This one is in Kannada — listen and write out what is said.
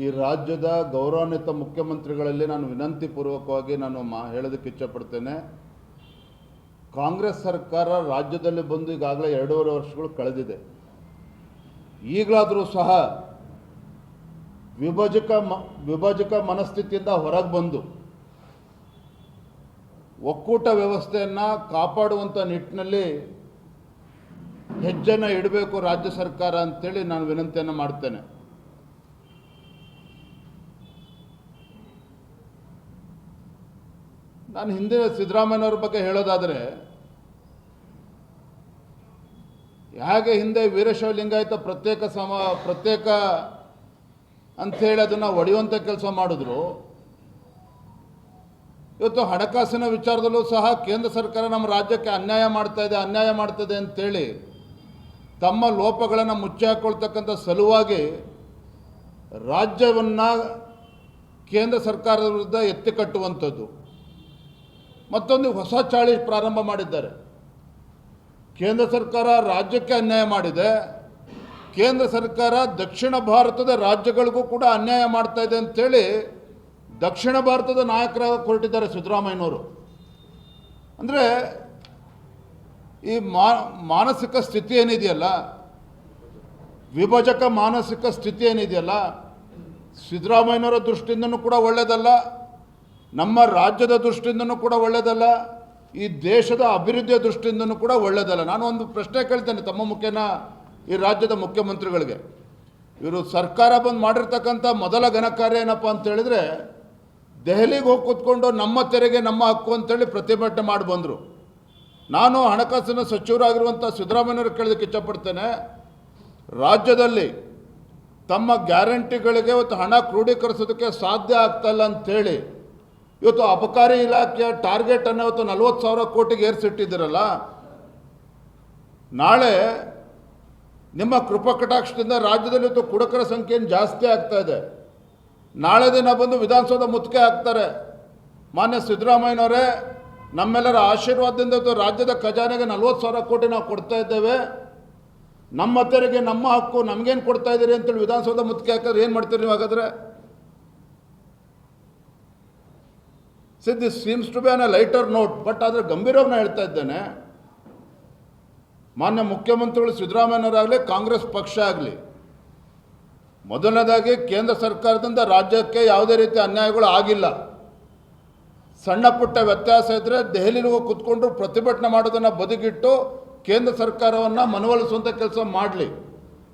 ಈ ರಾಜ್ಯದ ಗೌರವಾನ್ವಿತ ಮುಖ್ಯಮಂತ್ರಿಗಳಲ್ಲಿ ನಾನು ವಿನಂತಿ ಪೂರ್ವಕವಾಗಿ ನಾನು ಹೇಳೋದಕ್ಕೆ ಇಚ್ಛಪಡ್ತೇನೆ. ಕಾಂಗ್ರೆಸ್ ಸರ್ಕಾರ ರಾಜ್ಯದಲ್ಲಿ ಬಂದು ಈಗಾಗಲೇ 2.5 ವರ್ಷಗಳು ಕಳೆದಿದೆ. ಈಗಲಾದರೂ ಸಹ ವಿಭಜಕ ಮನಸ್ಥಿತಿಯಿಂದ ಹೊರಗೆ ಬಂದು ಒಕ್ಕೂಟ ವ್ಯವಸ್ಥೆಯನ್ನು ಕಾಪಾಡುವಂಥ ನಿಟ್ಟಿನಲ್ಲಿ ಹೆಜ್ಜೆನ ಇಡಬೇಕು ರಾಜ್ಯ ಸರ್ಕಾರ ಅಂತೇಳಿ ನಾನು ವಿನಂತಿಯನ್ನು ಮಾಡ್ತೇನೆ. ನಾನು ಹಿಂದಿನ ಸಿದ್ದರಾಮಯ್ಯನವ್ರ ಬಗ್ಗೆ ಹೇಳೋದಾದರೆ, ಹೇಗೆ ಹಿಂದೆ ವೀರಶೈವ ಲಿಂಗಾಯತ ಪ್ರತ್ಯೇಕ ಅಂಥೇಳಿ ಅದನ್ನು ಒಡೆಯುವಂಥ ಕೆಲಸ ಮಾಡಿದ್ರು, ಇವತ್ತು ಹಣಕಾಸಿನ ವಿಚಾರದಲ್ಲೂ ಸಹ ಕೇಂದ್ರ ಸರ್ಕಾರ ನಮ್ಮ ರಾಜ್ಯಕ್ಕೆ ಅನ್ಯಾಯ ಮಾಡ್ತದೆ ಅಂತೇಳಿ ತಮ್ಮ ಲೋಪಗಳನ್ನು ಮುಚ್ಚಿ ಹಾಕ್ಕೊಳ್ತಕ್ಕಂಥ ಸಲುವಾಗಿ ರಾಜ್ಯವನ್ನು ಕೇಂದ್ರ ಸರ್ಕಾರದ ವಿರುದ್ಧ ಎತ್ತಿ ಕಟ್ಟುವಂಥದ್ದು, ಮತ್ತೊಂದು ಹೊಸ ಚಾಳಿ ಪ್ರಾರಂಭ ಮಾಡಿದ್ದಾರೆ. ಕೇಂದ್ರ ಸರ್ಕಾರ ರಾಜ್ಯಕ್ಕೆ ಅನ್ಯಾಯ ಮಾಡಿದೆ, ಕೇಂದ್ರ ಸರ್ಕಾರ ದಕ್ಷಿಣ ಭಾರತದ ರಾಜ್ಯಗಳಿಗೂ ಕೂಡ ಅನ್ಯಾಯ ಮಾಡ್ತಾ ಇದೆ ಅಂಥೇಳಿ ದಕ್ಷಿಣ ಭಾರತದ ನಾಯಕರ ಹೊರಟಿದ್ದಾರೆ ಸಿದ್ದರಾಮಯ್ಯನವರು. ಅಂದರೆ ಈ ಮಾನಸಿಕ ಸ್ಥಿತಿ ಏನಿದೆಯಲ್ಲ, ವಿಭಜಕ ಮಾನಸಿಕ ಸ್ಥಿತಿ ಏನಿದೆಯಲ್ಲ, ಸಿದ್ದರಾಮಯ್ಯನವರ ದೃಷ್ಟಿಯಿಂದನೂ ಕೂಡ ಒಳ್ಳೆಯದಲ್ಲ, ನಮ್ಮ ರಾಜ್ಯದ ದೃಷ್ಟಿಯಿಂದನೂ ಕೂಡ ಒಳ್ಳೆಯದಲ್ಲ, ಈ ದೇಶದ ಅಭಿವೃದ್ಧಿಯ ದೃಷ್ಟಿಯಿಂದನೂ ಕೂಡ ಒಳ್ಳೆಯದಲ್ಲ. ನಾನು ಒಂದು ಪ್ರಶ್ನೆ ಕೇಳ್ತೇನೆ ತಮ್ಮ ಮುಖೇನ ಈ ರಾಜ್ಯದ ಮುಖ್ಯಮಂತ್ರಿಗಳಿಗೆ. ಇವರು ಸರ್ಕಾರ ಬಂದು ಮಾಡಿರ್ತಕ್ಕಂಥ ಮೊದಲ ಘನಕಾರ್ಯ ಏನಪ್ಪ ಅಂತ ಹೇಳಿದರೆ, ದೆಹಲಿಗೆ ಹೋಗಿ ಕೂತ್ಕೊಂಡು ನಮ್ಮ ತೆರಿಗೆ ನಮ್ಮ ಹಕ್ಕು ಅಂತೇಳಿ ಪ್ರತಿಭಟನೆ ಮಾಡಿ ಬಂದರು. ನಾನು ಹಣಕಾಸಿನ ಸಚಿವರಾಗಿರುವಂಥ ಸಿದ್ದರಾಮಯ್ಯನವರು ಕೇಳೋದಕ್ಕೆ ಇಷ್ಟಪಡ್ತೇನೆ, ರಾಜ್ಯದಲ್ಲಿ ತಮ್ಮ ಗ್ಯಾರಂಟಿಗಳಿಗೆ ಇವತ್ತು ಹಣ ಕ್ರೋಢೀಕರಿಸೋದಕ್ಕೆ ಸಾಧ್ಯ ಆಗ್ತಾಯಿಲ್ಲ ಅಂಥೇಳಿ ಇವತ್ತು ಅಬಕಾರಿ ಇಲಾಖೆಯ ಟಾರ್ಗೆಟನ್ನು ಇವತ್ತು 40,000 ಕೋಟಿಗೆ ಏರಿಸಿಟ್ಟಿದ್ದೀರಲ್ಲ, ನಾಳೆ ನಿಮ್ಮ ಕೃಪಕಟಾಕ್ಷದಿಂದ ರಾಜ್ಯದಲ್ಲಿ ಇವತ್ತು ಕುಡುಕರ ಸಂಖ್ಯೆ ಜಾಸ್ತಿ ಆಗ್ತಾ ಇದೆ. ನಾಳೆ ದಿನ ಬಂದು ವಿಧಾನಸೌಧ ಮುತ್ತಿಗೆ ಹಾಕ್ತಾರೆ. ಮಾನ್ಯ ಸಿದ್ದರಾಮಯ್ಯನವರೇ, ನಮ್ಮೆಲ್ಲರ ಆಶೀರ್ವಾದದಿಂದ ಇವತ್ತು ರಾಜ್ಯದ ಖಜಾನೆಗೆ 40,000 ಕೋಟಿ ನಾವು ಕೊಡ್ತಾ ಇದ್ದೇವೆ, ನಮ್ಮ ತೆರಿಗೆ ನಮ್ಮ ಹಕ್ಕು, ನಮಗೇನು ಕೊಡ್ತಾ ಇದ್ದೀರಿ ಅಂತೇಳಿ ವಿಧಾನಸೌಧ ಮುತ್ತಿಗೆ ಹಾಕಿದ್ರೆ ಏನು ಮಾಡ್ತೀರಿ ನೀವು ಹಾಗಾದರೆ? This seems to be on a lighter note, but ಆದರೆ ಗಂಭೀರವಾಗಿ ನಾನು ಹೇಳ್ತಾ ಇದ್ದೇನೆ, ಮಾನ್ಯ ಮುಖ್ಯಮಂತ್ರಿಗಳು ಸಿದ್ದರಾಮಯ್ಯನವರಾಗಲಿ ಕಾಂಗ್ರೆಸ್ ಪಕ್ಷ ಆಗಲಿ, ಮೊದಲನೇದಾಗಿ ಕೇಂದ್ರ ಸರ್ಕಾರದಿಂದ ರಾಜ್ಯಕ್ಕೆ ಯಾವುದೇ ರೀತಿ ಅನ್ಯಾಯಗಳು ಆಗಿಲ್ಲ. ಸಣ್ಣ ಪುಟ್ಟ ವ್ಯತ್ಯಾಸ ಇದ್ದರೆ ದೆಹಲಿಗೆ ಕೂತ್ಕೊಂಡು ಪ್ರತಿಭಟನೆ ಮಾಡೋದನ್ನು ಬದಿಗಿಟ್ಟು ಕೇಂದ್ರ ಸರ್ಕಾರವನ್ನು ಮನವೊಲಿಸುವಂಥ ಕೆಲಸ ಮಾಡಲಿ.